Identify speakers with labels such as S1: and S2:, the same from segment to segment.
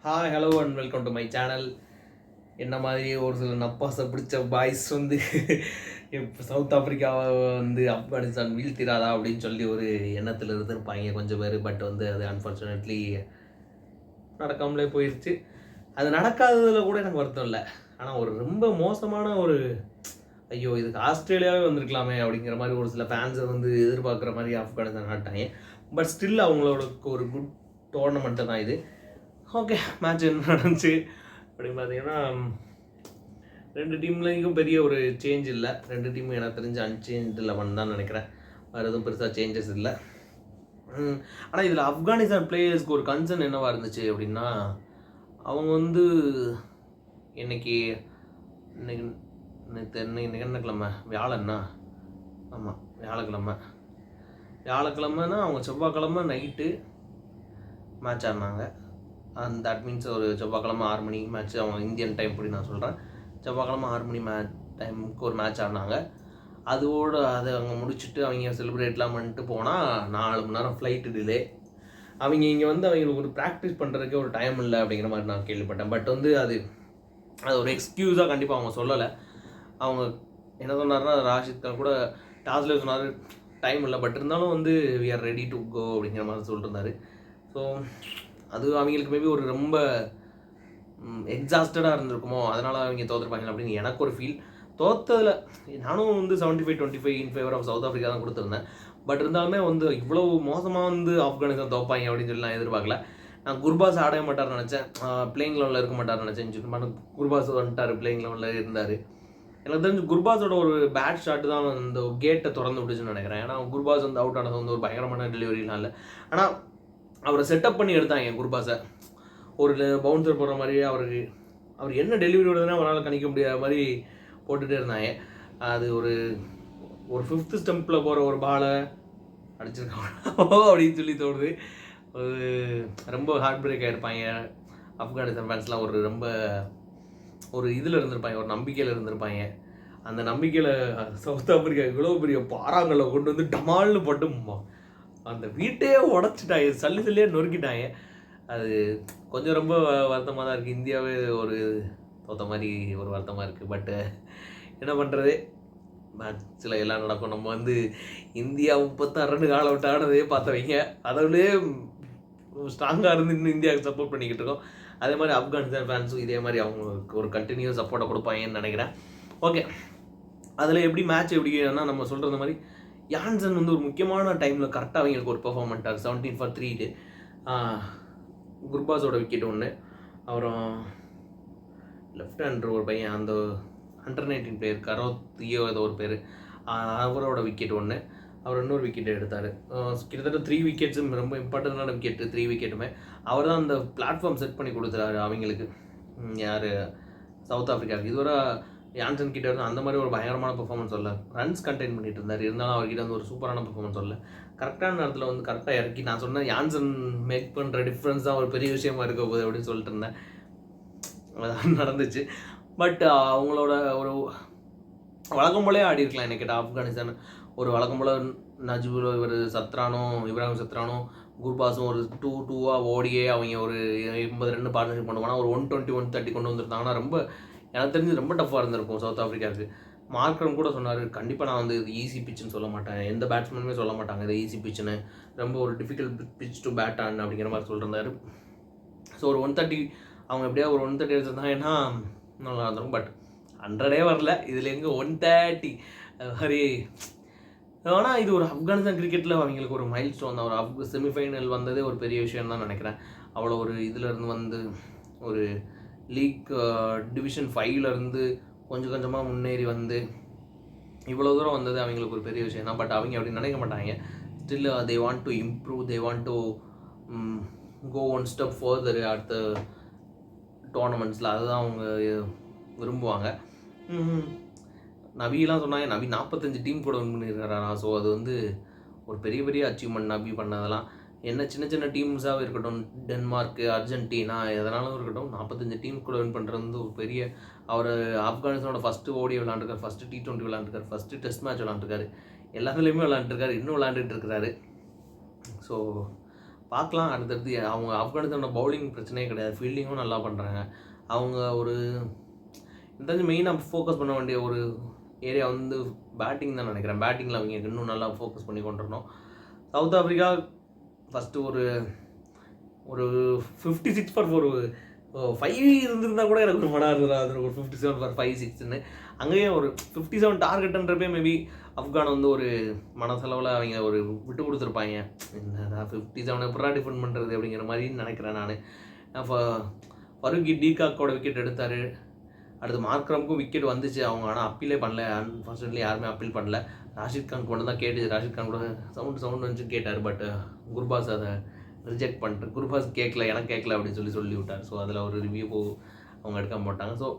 S1: Hi hello and welcome to my channel. என்ன மாதிரி ஒரு சில நப்பாசை பிடிச்ச பாய்ஸ் வந்து இப்போ சவுத் ஆஃப்ரிக்காவை வந்து ஆப்கானிஸ்தான் வீழ்த்திராதா அப்படின்னு சொல்லி ஒரு எண்ணத்தில் இருந்திருப்பாங்க கொஞ்சம் பேர். பட் வந்து அது அன்ஃபார்ச்சுனேட்லி நடக்காமலே போயிடுச்சு. அது நடக்காததில் கூட எனக்கு வருத்தம் இல்லை. ஆனால் ஒரு ரொம்ப மோசமான ஒரு ஐயோ இதுக்கு ஆஸ்திரேலியாவே வந்திருக்கலாமே அப்படிங்கிற மாதிரி ஒரு சில ஃபேன்ஸை வந்து எதிர்பார்க்குற மாதிரி ஆப்கானிஸ்தான் ஆட்டாங்க. பட் ஸ்டில் அவங்களோட ஒரு குட் டோர்னமெண்ட்டு தான் இது. ஓகே, மேட்ச் என்ன நடந்துச்சு அப்படின்னு பார்த்தீங்கன்னா, ரெண்டு டீம்லேயும் பெரிய ஒரு சேஞ்ச் இல்லை. ரெண்டு டீமும் எனக்கு தெரிஞ்சு அன்சேஞ்ச் 11 தான் நினைக்கிறேன். வேறு எதுவும் பெருசாக சேஞ்சஸ் இல்லை. ஆனால் இதில் ஆப்கானிஸ்தான் பிளேயர்ஸ்க்கு ஒரு கன்சர்ன் என்னவாக இருந்துச்சு அப்படின்னா, அவங்க வந்து இன்னைக்கு என்ன கிழமை? வியாழன்னா? ஆமாம், வியாழக்கிழமைனா அவங்க செவ்வாய்க்கிழமை நைட்டு மேட்ச் ஆடினாங்க. அண்ட் தட் மீன்ஸ் ஒரு செவ்வாய்க்கிழமை 6 மணி மேட்ச், அவங்க இந்தியன் டைம் படி நான் சொல்கிறேன். செவ்வாய்க்கிழமை 6 மணி டைமுக்கு ஒரு மேட்ச் ஆடினாங்க. அதோடு அதை அவங்க முடிச்சுட்டு அவங்க செலிப்ரேட்லாம் பண்ணிட்டு போனால் 4 மணி நேரம் ஃப்ளைட்டு டிலே. அவங்க இங்கே வந்து அவங்களுக்கு ஒரு ப்ராக்டிஸ் பண்ணுறதுக்கே ஒரு டைம் இல்லை அப்படிங்கிற மாதிரி நான் கேள்விப்பட்டேன். பட் வந்து அது ஒரு எக்ஸ்கியூஸாக கண்டிப்பாக அவங்க சொல்லலை. அவங்க என்ன சொன்னார்னா, ராஷித் கான் கூட டாஸ்லேயே சொன்னார் டைம் இல்லை, பட் இருந்தாலும் வந்து we are ready to go அப்படிங்கிற மாதிரி சொல்லியிருந்தாரு. ஸோ அது அவங்களுக்கு மேபி ஒரு ரொம்ப எக்ஸாஸ்டடாக இருந்திருக்குமோ, அதனால் அவங்க தோற்றுருப்பாங்க அப்படின்னு எனக்கு ஒரு ஃபீல். தோற்றதில் நானும் வந்து 75-25 in favour of South Africa தான் கொடுத்துருந்தேன். பட் இருந்தாலுமே வந்து இவ்வளோ மோசமாக வந்து ஆப்கானிஸ்தான் தோப்பாங்க அப்படின்னு சொல்லி நான் எதிர்பார்க்கல. நான் குர்பாஸ் ஆடவே மாட்டார்னு நினச்சேன், பிளேயிங் லெவலில் இருக்க மாட்டார்னு நினச்சேன். சொல்லி குர்பாஸ் வந்துட்டார், பிளேயிங் லெவலில் இருந்தார். எனக்கு தெரிஞ்சு குர்பாஸோட ஒரு பேட் ஷாட்டு தான் இந்த கேட்டை திறந்து விட்டுச்சுன்னு நினைக்கிறேன். ஏன்னா குர்பாஸ் வந்து அவுட் ஆனது வந்து ஒரு பயங்கரமான டெலிவரிலாம் இல்லை. ஆனால் அவரை செட்டப் பண்ணி எடுத்தாங்க குர்பாஸை. ஒரு பவுன்சர் போடுற மாதிரியே அவர் என்ன டெலிவரி விடுறதுன்னா அவரால் கணிக்க முடியாத மாதிரி போட்டுகிட்டே இருந்தாங்க. அது ஒரு 5th ஸ்டம்பில் போகிற ஒரு பாலை அடிச்சிருக்காங்க அப்படின்னு சொல்லி தோணுது. ரொம்ப ஹார்ட் பிரேக் ஆகிருப்பாங்க ஆப்கானிஸ்தான் ஃபேன்ஸ்லாம். ரொம்ப ஒரு இதில் இருந்திருப்பாங்க, ஒரு நம்பிக்கையில் இருந்திருப்பாங்க. அந்த நம்பிக்கையில் சவுத் ஆஃப்ரிக்கா இவ்வளோ பெரிய பாறாங்களை கொண்டு வந்து டமால்னு போட்டு அந்த வீட்டையே உடச்சிட்டாங்க, சல்லியே நொறுக்கிட்டாங்க. அது கொஞ்சம் ரொம்ப வருத்தமாக தான் இருக்குது. இந்தியாவே ஒரு தோற்ற மாதிரி ஒரு வருத்தமாக இருக்குது. பட்டு என்ன பண்ணுறது, மேட்ச்சில் எல்லாம் நடக்கும். நம்ம வந்து இந்தியா 36 ரன் கால் அவுட் ஆனதே பார்த்தவங்க, அதோடே ஸ்ட்ராங்காக இருந்து இன்னும் இந்தியாவுக்கு சப்போர்ட் பண்ணிக்கிட்டு இருக்கோம். அதே மாதிரி ஆப்கானிஸ்தான் ஃபேன்ஸும் இதே மாதிரி அவங்களுக்கு ஒரு கண்டினியூஸ் சப்போர்ட்டை கொடுப்பாங்கன்னு நினைக்கிறேன். ஓகே, அதில் எப்படி மேட்ச் எப்படின்னா, நம்ம சொல்கிற மாதிரி யான்சன் வந்து ஒரு முக்கியமான டைமில் கரெக்டாக அவங்களுக்கு ஒரு பெர்ஃபார்ம் பண்ணிட்டார். 17 for 3 குர்பாஸோட விக்கெட் ஒன்று, அப்புறம் லெஃப்ட் ஹேண்டர் ஒரு பையன், அந்த அண்டர்-19 பிளேயர் கரோத்தியோ ஏதோ ஒரு பேர், அவரோட விக்கெட் ஒன்று, அவர் இன்னொரு விக்கெட் எடுத்தார். கிட்டத்தட்ட 3 விக்கெட்ஸும் ரொம்ப இம்பார்ட்டண்டான விக்கெட்டு. 3 விக்கெட்டுமே அவர் தான் அந்த பிளாட்ஃபார்ம் செட் பண்ணி கொடுத்துறாரு அவங்களுக்கு. யார்? சவுத் ஆஃப்ரிக்காவுக்கு. இதுவரை யான்சன் கிட்ட இருந்து அந்த மாதிரி ஒரு பயங்கரமான பெர்ஃபார்மன்ஸ் வரல. ரன்ஸ் கண்டெயின் பண்ணிட்டு இருந்தார், இருந்தாலும் அவர்கிட்ட வந்து ஒரு சூப்பரான பெர்ஃபார்மன்ஸ் வரல. கரெக்டான நேரத்தில் வந்து கரெக்டாக இறக்கி, நான் சொன்னேன் யான்சன் மேக் பண்ணுற டிஃப்ரென்ஸ் தான் ஒரு பெரிய விஷயமா இருக்க போகுது அப்படின்னு சொல்லிட்டு இருந்தேன். அதான் நடந்துச்சு. பட் அவங்களோட ஒரு வழக்கம் போலே ஆடி இருக்கலாம் என்ன கேட்டால் ஆப்கானிஸ்தான். ஒரு வழக்கம் போல் நஜ்புல் இப்ராஹிம் சத்ரானோ குர்பாஸும் ஒரு 2-2 ஓடியே அவங்க ஒரு 80 ரன் பார்ட்னர்ஷிப் பண்ணுவாங்க. ஒரு 120-130 கொண்டு வந்திருந்தாங்கன்னா ரொம்ப எனக்கு தெரிஞ்சு ரொம்ப டஃப்பாக இருந்திருக்கும் சவுத் ஆஃப்ரிக்காவுக்கு. மார்க்ரம் கூட சொன்னார், கண்டிப்பாக நான் வந்து இது ஈஸி பிச்சுன்னு சொல்ல மாட்டேன், எந்த பேட்ஸ்மேனுமே சொல்ல மாட்டாங்க இது ஈஸி பிச்சுன்னு, ரொம்ப ஒரு difficult pitch to bat on அப்படிங்கிற மாதிரி சொல்லியிருந்தாரு. ஸோ ஒரு 130 அவங்க எப்படியா ஒரு 130 எடுத்திருந்தாங்கன்னா நல்லா இருந்திருக்கும். பட் 100 வரல, இதில் எங்கே 130 அது மாதிரி. ஆனால் இது ஒரு ஆப்கானிஸ்தான் கிரிக்கெட்டில் அவங்களுக்கு ஒரு மைல் ஸ்டோன் தான். ஒரு செமிஃபைனல் வந்ததே ஒரு பெரிய விஷயம் தான் நினைக்கிறேன். அவ்வளோ ஒரு இதிலேருந்து வந்து ஒரு லீக் டிவிஷன் 5லேருந்து கொஞ்சம் கொஞ்சமாக முன்னேறி வந்து இவ்வளோ தூரம் வந்தது அவங்களுக்கு ஒரு பெரிய விஷயம் தான். பட் அவங்க அப்படி நினைக்க மாட்டாங்க. Still they want to improve, they want to go one step further அடுத்த டோர்னமெண்ட்ஸில். அதுதான் அவங்க விரும்புவாங்க. நபிலாம் சொன்னாங்க, நபி 45 டீம் கூட வின் பண்ணியிருக்காரா. ஸோ அது வந்து ஒரு பெரிய பெரிய அச்சீவ்மெண்ட் நபி பண்ணதெல்லாம். என்ன சின்ன சின்ன டீம்ஸாக இருக்கட்டும், டென்மார்க்கு, அர்ஜென்டினா எதனாலும் இருக்கட்டும், 45 டீம் கூட வின் பண்ணுறது வந்து ஒரு பெரிய. அவர் ஆப்கானிஸ்தானோட ஃபஸ்ட்டு ஓடி விளாண்டுருக்காரு, ஃபஸ்ட்டு T20 விளாண்டுருக்காரு, ஃபஸ்ட்டு டெஸ்ட் மேட்ச் விளாண்டுருக்காரு, எல்லாத்துலேயுமே விளாண்டுருக்காரு, இன்னும் விளாண்டுட்டு இருக்கிறாரு. ஸோ பார்க்கலாம். அடுத்தடுத்து அவங்க ஆப்கானிஸ்தானோட பவுலிங் பிரச்சனையே கிடையாது, ஃபீல்டிங்கும் நல்லா பண்ணுறாங்க. அவங்க ஒரு இந்த மெயினாக ஃபோக்கஸ் பண்ண வேண்டிய ஒரு ஏரியா வந்து பேட்டிங் தான் நினைக்கிறேன். பேட்டிங்கில் அவங்க இன்னும் நல்லா ஃபோக்கஸ் பண்ணி கொண்டு வரணும். சவுத் ஆஃப்ரிக்கா ஃபஸ்ட்டு ஒரு 56 ஃபார் ஒரு 5 இருந்திருந்தால் கூட எனக்கு ஒரு மனம் இருந்தது. அது ஒரு 57 ஃபார் 5 6ன்னு அங்கேயே ஒரு 57 டார்கெட்டுன்றப்பே மேபி ஆப்கான் வந்து ஒரு மனசளவில் அவங்க ஒரு விட்டு கொடுத்துருப்பாங்க. என்னடா 57 எப்படா டிஃபெண்ட் பண்ணுறது அப்படிங்கிற மாதிரி நினைக்கிறேன் நான். ஃபருகி டீகாக்கோட விக்கெட் எடுத்தார். அடுத்து மார்க்ரமுக்கும் விக்கெட் வந்துச்சு அவங்க, ஆனால் அப்பீலே பண்ணல. அன்ஃபார்ச்சுனேட்லி யாருமே அப்பீல் பண்ணல. ராஷித் கான் மட்டும் தான் கேட்டுச்சு. ராஷித் கான் கூட சவுண்ட் வந்துச்சு கேட்டார். பட் குர்பாஸ் அதை ரிஜெக்ட் பண்ணிட்டு, குர்பாஸ் கேட்கல, எனக்கு கேட்கல அப்படின்னு சொல்லி விட்டார். ஸோ அதில் ஒரு ரிவ்யூ அவங்க எடுக்க மாட்டாங்க. ஸோ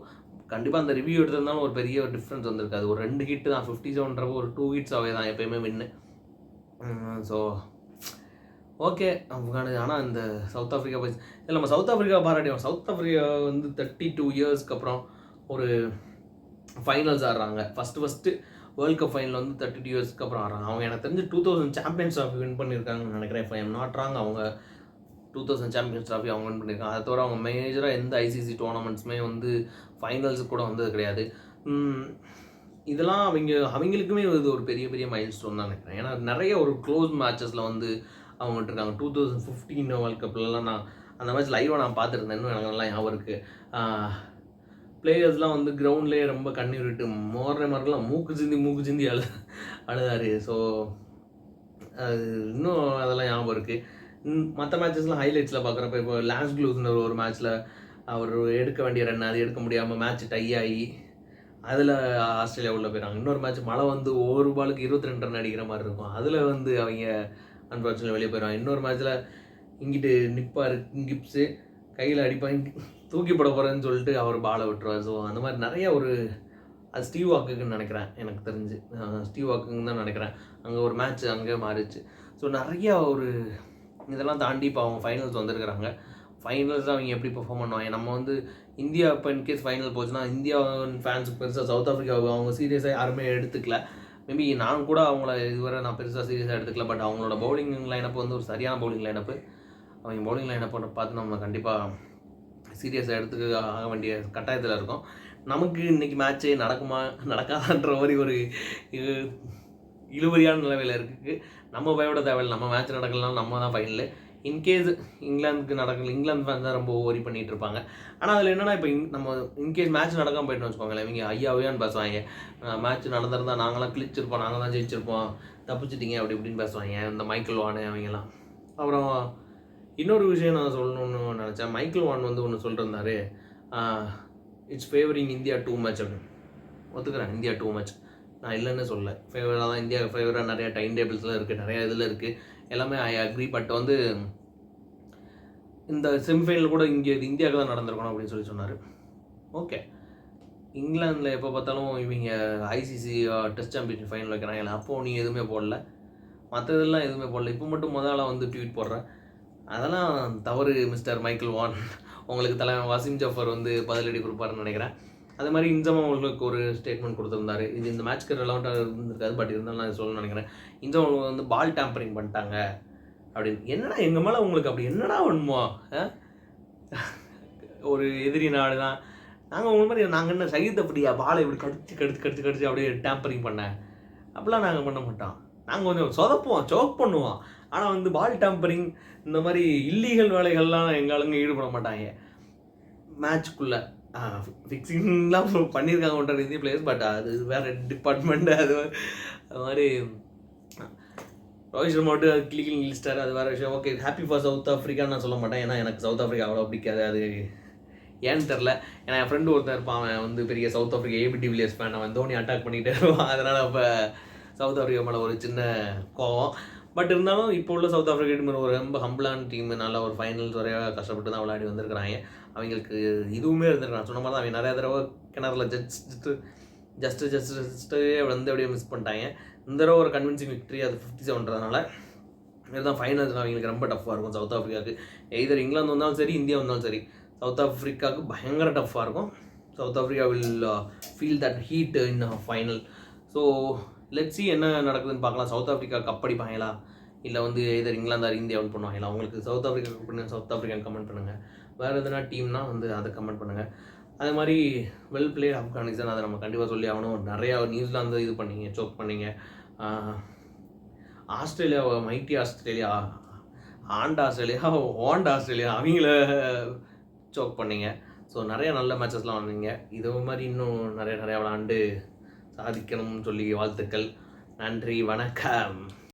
S1: கண்டிப்பாக அந்த ரிவ்யூ எடுத்திருந்தாலும் ஒரு பெரிய ஒரு டிஃப்ரென்ஸ் வந்திருக்காது. ஒரு 2 ஹிட்டு தான், 57ன்றப்போ ஒரு 2 ஹிட்ஸாகவே தான் எப்போயுமே வின்னு. So okay ஆப்கானு. ஆனால் இந்த சவுத் ஆஃப்ரிக்கா போய் இல்லை, நம்ம சவுத் ஆஃப்ரிக்கா பாராட்டியோம். சவுத் ஆஃப்ரிக்கா வந்து 32 இயர்ஸ்க்கு அப்புறம் ஒரு ஃபைனல்ஸ் ஆடுறாங்க. ஃபஸ்ட்டு வேர்ல்ட் கப் ஃபைனல் வந்து 32 இயர்ஸ்க்கு அப்புறம் ஆடுறாங்க. அவங்க எனக்கு தெரிஞ்சு 2000 சாம்பியன்ஸ் ட்ராஃபி வின் பண்ணியிருக்காங்கன்னு நினைக்கிறேன். இப்போ எம் நாட் ராங், அவங்க 2000 சாம்பியன்ஸ் ட்ராஃபி அவங்க வின் பண்ணியிருக்காங்க. அதை தவிர அவங்க மேஜராக எந்த ஐசிசி டோர்னமெண்ட்ஸுமே வந்து ஃபைனல்ஸுக்கு கூட வந்தது கிடையாது. இதெல்லாம் அவங்களுக்குமே இது ஒரு பெரிய பெரிய மைல் ஸ்டோன் தான் நினைக்கிறேன். ஏன்னா நிறைய ஒரு க்ளோஸ் மேட்சஸில் வந்து அவங்க விட்டுருக்காங்க. 2015 வேர்ல்ட் கப்லலாம் நான் அந்த மேட்ச் லைவாக நான் பார்த்துருந்தேன். இன்னும் எனக்கு நல்லா ஞாபகம் இருக்குது. பிளேயர்ஸ்லாம் வந்து கிரவுண்ட்லேயே ரொம்ப கண்ணீர் விட்டு மாரெல்லாம் மூக்கு சிந்தி அழுதாரு. ஸோ அது இன்னும் அதெல்லாம் ஞாபகம் இருக்குது. மற்ற மேட்சஸ்லாம் ஹைலைட்ஸில் பார்க்குறப்ப இப்போ லான்ஸ் க்ளூஸ்ன்ற ஒரு மேட்ச்சில் அவர் எடுக்க வேண்டிய ரன் அது எடுக்க முடியாமல் மேட்ச் டை ஆகி அதில் ஆஸ்திரேலியா உள்ளே போயிடறாங்க. இன்னொரு மேட்ச் மழை வந்து ஒவ்வொரு பாலுக்கு 22 ரன் அடிக்கிற மாதிரி இருக்கும். அதில் வந்து அவங்க அன்ஃபார்ச்சுனேட்லி வெளியே போயிடுவாங்க. இன்னொரு மேட்ச்சில் இங்கிட்டு நிற்பார் கிப்ஸு, கையில் அடிப்பாங்க, தூக்கி போட போகிறேன்னு சொல்லிட்டு அவர் பாலை விட்டுருவார். ஸோ அந்த மாதிரி நிறைய அது ஸ்டீவ் வாக்குன்னு நினைக்கிறேன். எனக்கு தெரிஞ்சு ஸ்டீவ் வாக்குன்னு தான் நினைக்கிறேன். அங்கே ஒரு மேட்ச் அங்கே மாறிச்சு. ஸோ நிறையா இதெல்லாம் தாண்டி இப்போ அவங்க ஃபைனல்ஸ் வந்திருக்கிறாங்க. ஃபைனல்ஸ் அவங்க எப்படி பெர்ஃபார்ம் பண்ணுவாங்க. நம்ம வந்து இந்தியா இப்போ இன்கேஸ் ஃபைனல் போச்சுன்னா இந்தியா ஃபேன்ஸுக்கு பெருசாக சவுத் ஆஃப்ரிக்காவை அவங்க சீரியஸாக யாருமே எடுத்துக்கல. மேபி நான் கூட அவங்கள இதுவரை நான் பெருசாக சீரியஸாக எடுத்துக்கல. பட் அவங்களோட பவுலிங் லைனப் வந்து ஒரு சரியான பவுலிங் லைனப்பு. அவங்க பவுலிங் லைனப்பை பார்த்து நம்ம கண்டிப்பாக சீரியஸாக எடுத்துக்க ஆக வேண்டிய கட்டாயத்தில் இருக்கும். நமக்கு இன்றைக்கி மேட்ச்சே நடக்குமா நடக்காதான்ற மாதிரி ஒரு இழுபறியான நிலவையில் இருக்குது. நம்ம பயப்பட தேவையில்லை. நம்ம மேட்ச் நடக்கலாம், நம்ம தான் ஃபைனலு. இன்கேஸ் இங்கிலாந்துக்கு நடக்கல, இங்கிலாந்து ஃபேன் தான் ரொம்ப ஓரி பண்ணிகிட்டு இருப்பாங்க. ஆனால் அதில் என்னென்னா இப்போ நம்ம இன்கேஸ் மேட்ச் நடக்காமல் போய்ட்டு வச்சுக்கோங்களேன், இவங்க ஐயாவையான்னு பேசுவாங்க. மேட்ச் நடந்திருந்தால் நாங்களாம் கிழிச்சிருப்போம், நாங்கள் தான் ஜெயிச்சிருப்போம், தப்பிச்சிட்டிங்க அப்படி இப்படின்னு பேசுவாங்க இந்த மைக்கேல் வான் அவங்கெல்லாம். அப்புறம் இன்னொரு விஷயம் நான் சொல்லணும்னு நினச்சேன். மைக்கேல் வான் வந்து ஒன்று சொல்லிருந்தாரு, it's favouring India too much அப்படின்னு. ஒத்துக்கிறேன், இந்தியா டூ மச், நான் இல்லைன்னு சொல்ல. ஃபேவராக தான் இந்தியா ஃபேவராக நிறையா டைம் டேபிள்ஸில் இருக்குது, நிறையா இதில் இருக்குது, எல்லாமே ஐ அக்ரி. பட் வந்து இந்த செமிஃபைனல் கூட இந்தியாவுக்கு தான் நடந்திருக்கணும் அப்படின்னு சொன்னார். ஓகே, இங்கிலாந்தில் எப்போ பார்த்தாலும் இவங்க ஐசிசி டெஸ்ட் சாம்பியன்ஷிப் ஃபைனல் வைக்கிறாங்க, அப்போது நீ எதுவுமே போடல, மற்ற இதெல்லாம் எதுவுமே போடல, இப்போ மட்டும் முதல்ல வந்து ட்வீட் போடுறேன். அதெல்லாம் தவறு மிஸ்டர் மைக்கேல் வான். உங்களுக்கு தலைமை வசீம் ஜாஃபர் வந்து பதிலடி கொடுப்பாருன்னு நினைக்கிறேன். அதே மாதிரி இன்ஜமா அவங்களுக்கு ஒரு ஸ்டேட்மெண்ட் கொடுத்துருந்தாரு. இது இந்த மேட்ச்க்கு ரெலவெண்ட்டாக இருந்திருக்காது, பட் இருந்தாலும் நான் சொல்லணும்னு நினைக்கிறேன். இன்ஜமா அவங்களுக்கு வந்து பால் டேம்பரிங் பண்ணிட்டாங்க அப்படின்னு. என்னடா எங்கள் மேலே உங்களுக்கு அப்படி என்னடா வேணுமோ? ஒரு எதிரி நாடு தான் நாங்கள், உங்க மாதிரி நாங்கள் என்ன சகித் அப்படியா பாலை இப்படி கடிச்சு அப்படியே டேம்பரிங் பண்ணேன் அப்படிலாம் நாங்கள் பண்ண மாட்டோம். நாங்கள் கொஞ்சம் சொதப்புவோம், சோக் பண்ணுவோம். ஆனால் வந்து பால் டேம்பரிங் இந்த மாதிரி இல்லீகல் வேலைகள்லாம் எங்கள் ஆளுங்க ஈடுபட மாட்டாங்க. மேட்ச்க்குள்ளே ஃபிக்ஸிங்லாம் பண்ணியிருக்காங்க ஒன்றரை இந்திய பிளேயர்ஸ், பட் அது வேறு டிபார்ட்மெண்ட்டு. அது மாதிரி ரோஹித் சர்மா மட்டும் கிளிக்கிங் லிஸ்டார், அது வேறு விஷயம். ஓகே, ஹாப்பி ஃபார் சவுத் ஆஃப்ரிக்கான்னு நான் சொல்ல மாட்டேன். ஏன்னா எனக்கு சவுத் ஆஃப்ரிக்கா அவ்வளோ பிடிக்காது. அது ஏன்னு தெரில. ஏன்னா என் ஃப்ரெண்டு ஒருத்தர் இருப்பான், அவன் வந்து பெரிய South Africa AB de Villiers fan. அவன் தோனி அட்டாக் பண்ணிகிட்டே இருப்பான். அதனால் இப்போ சவுத் ஆஃப்ரிக்கா மேலே ஒரு சின்ன கோவம். பட் இருந்தாலும் இப்போ உள்ள சவுத் ஆஃப்ரிக்கா டீம் ஒரு ரொம்ப ஹம்பிளான டீம், நல்லா ஒரு ஃபைனல்ஸ் வரைய கஷ்டப்பட்டு தான் விளையாடி வந்திருக்கிறாங்க. அவங்களுக்கு இதுவுமே இருந்திருக்காங்க. சொன்ன மாதிரி தான் அவங்க நிறையா தடவை கிணறுல ஜஸ்ட்டு வந்து அப்படியே மிஸ் பண்ணிட்டாங்க. இந்த தடவை ஒரு கன்வின்சிங் விக்ட்ரி, அது 57ன்றதுனால இதுதான் ஃபைனல்ஸ் அவங்களுக்கு ரொம்ப டஃப்பாக இருக்கும் சவுத் ஆஃப்ரிக்காவுக்கு. எய்தர் இங்கிலாந்து வந்தாலும் சரி, இந்தியா வந்தாலும் சரி, சவுத் ஆஃப்ரிக்காவுக்கு பயங்கர டஃப்பாக இருக்கும். South Africa will feel that heat in final. So let's see என்ன நடக்குதுன்னு பார்க்கலாம். சவுத் ஆஃப்ரிக்கா கப் அடிப்பாங்களா இல்லை வந்து எதர் இங்கிலாந்து ஆர் இந்தியா வின் பண்ணுவாங்க. இல்லை அவங்களுக்கு சவுத் ஆஃப்ரிக்கா சவுத் ஆஃப்ரிக்கான்னு கமெண்ட் பண்ணுங்கள். வேறு எதனா டீம்னா வந்து அதை கமெண்ட் பண்ணுங்கள். அதே மாதிரி வெல் பிளே ஆப்கானிஸ்தான், அதை நம்ம கண்டிப்பாக சொல்லி ஆகணும். நிறையா நியூசிலாந்து இது பண்ணீங்க, சோக் பண்ணீங்க. Australia, mighty Australia, Australia, Australia அவங்கள சோக் பண்ணீங்க. ஸோ நிறைய நல்ல மேட்சஸ்லாம் வந்தீங்க. இது மாதிரி இன்னும் நிறையா விளாண்டு சாதிக்கணும்னு சொல்லி வாழ்த்துக்கள். நன்றி, வணக்கம்.